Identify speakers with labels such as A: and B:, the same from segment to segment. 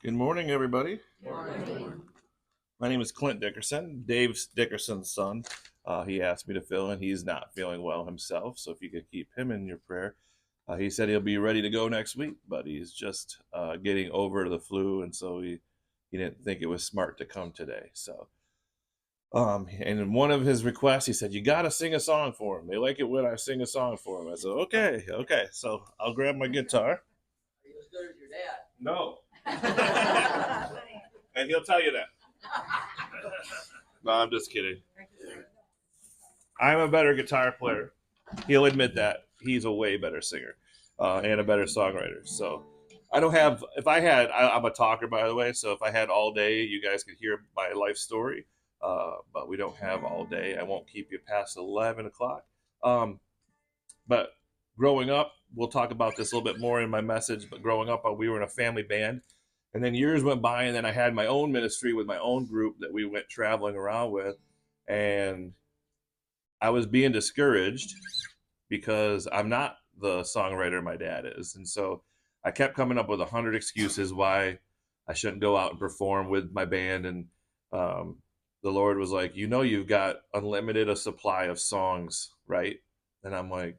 A: Good morning, everybody.
B: Morning.
A: My name is Clint Dickerson, Dave Dickerson's son. He asked me to fill in. He's not feeling well himself, so if you could keep him in your prayer. He said he'll be ready to go next week, but he's just getting over the flu, and so he didn't think it was smart to come today. So, and in one of his requests, he said, "You got to sing a song for him. They like it when I sing a song for him." I said, "Okay." So I'll grab my guitar.
B: Are you as good as your dad?
A: No. And he'll tell you that. No, I'm just kidding. I'm a better guitar player. He'll admit that. He's a way better singer and a better songwriter. So I don't have, if I had, I'm a talker, by the way. So if I had all day, you guys could hear my life story. But we don't have all day. I won't keep you past 11 o'clock. But growing up, we'll talk about this a little bit more in my message. But growing up, we were in a family band. And then years went by, and then I had my own ministry with my own group that we went traveling around with. And I was being discouraged because I'm not the songwriter my dad is. And so I kept coming up with 100 excuses why I shouldn't go out and perform with my band. And the Lord was like, you've got unlimited a supply of songs, right? And I'm like,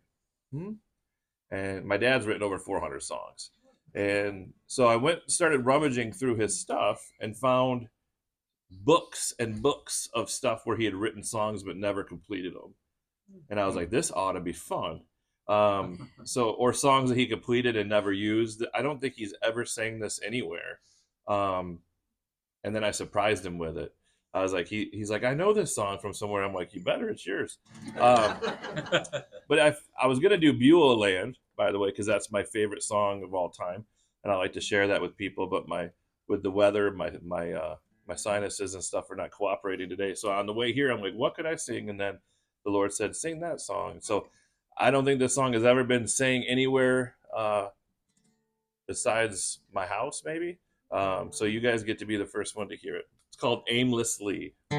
A: And my dad's written over 400 songs. And so I started rummaging through his stuff and found books and books of stuff where he had written songs but never completed them. And I was like, this ought to be fun. Or songs that he completed and never used. I don't think he's ever sang this anywhere. And then I surprised him with it. I was like, he's like, I know this song from somewhere. I'm like, you better, it's yours. But I was going to do Beulah Land, by the way, because that's my favorite song of all time. And I like to share that with people. But with the weather, my sinuses and stuff are not cooperating today. So on the way here, I'm like, what could I sing? And then the Lord said, sing that song. So I don't think this song has ever been sang anywhere besides my house, maybe. So you guys get to be the first one to hear it. It's called Aimlessly. The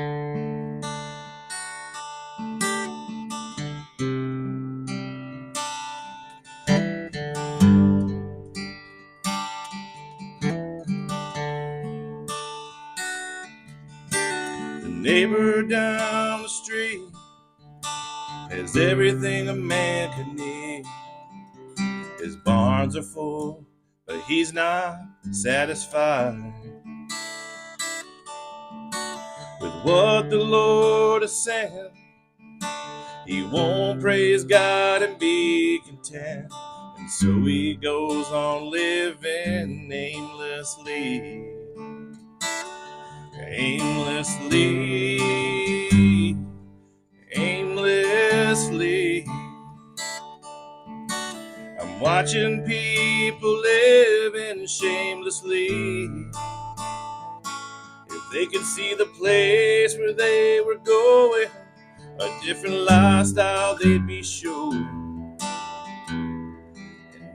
A: neighbor down the street has everything a man could need. His barns are full, but he's not satisfied with what the Lord has sent. He won't praise God and be content, and so he goes on living aimlessly. Aimlessly, aimlessly. I'm watching people living shamelessly. If they could see the place where they were going, a different lifestyle they'd be sure. And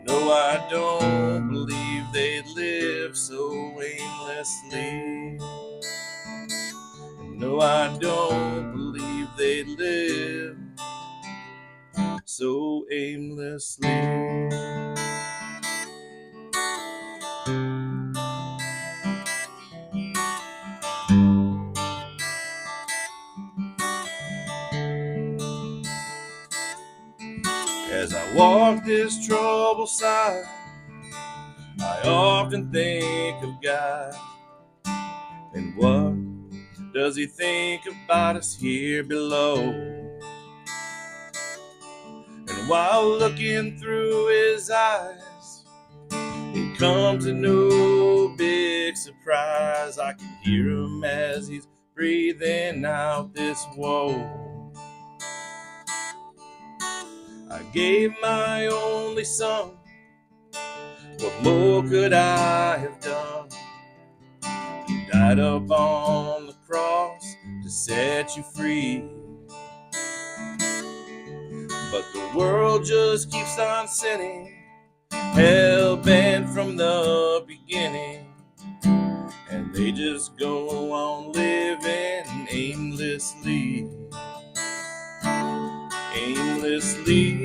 A: no, I don't believe they'd live so aimlessly. And no, I don't believe they'd live so aimlessly. As I walk this troubled side, I often think of God. And what does he think about us here below? And while looking through his eyes, it comes to no big surprise. I can hear him as he's breathing out this woe. I gave my only son. What more could I have done? He died up on the cross to set you free. But the world just keeps on sinning, hell-bent from the beginning. And they just go on living aimlessly. Aimlessly,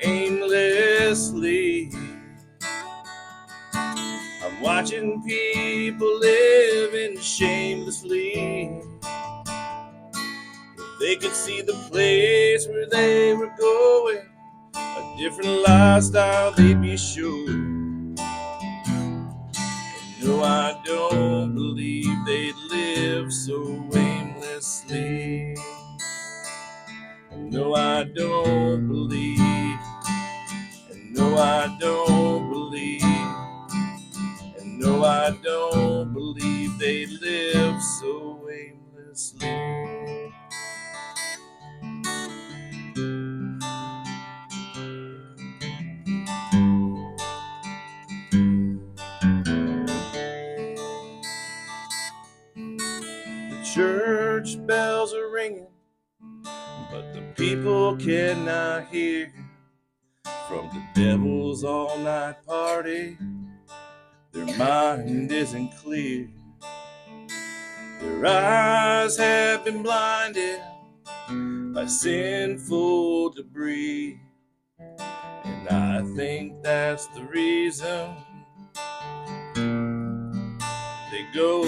A: aimlessly. watching people living shamelessly. If they could see the place where they were going, a different lifestyle they'd be sure. And no, I don't believe they'd live so aimlessly. And no, I don't believe. And no, I don't believe. And no, I don't believe they live so aimlessly. The church bells are ringing, but the people cannot hear. From the devil's all-night party, their mind isn't clear. Their eyes have been blinded by sinful debris, and I think that's the reason they go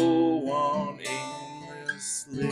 A: on aimlessly.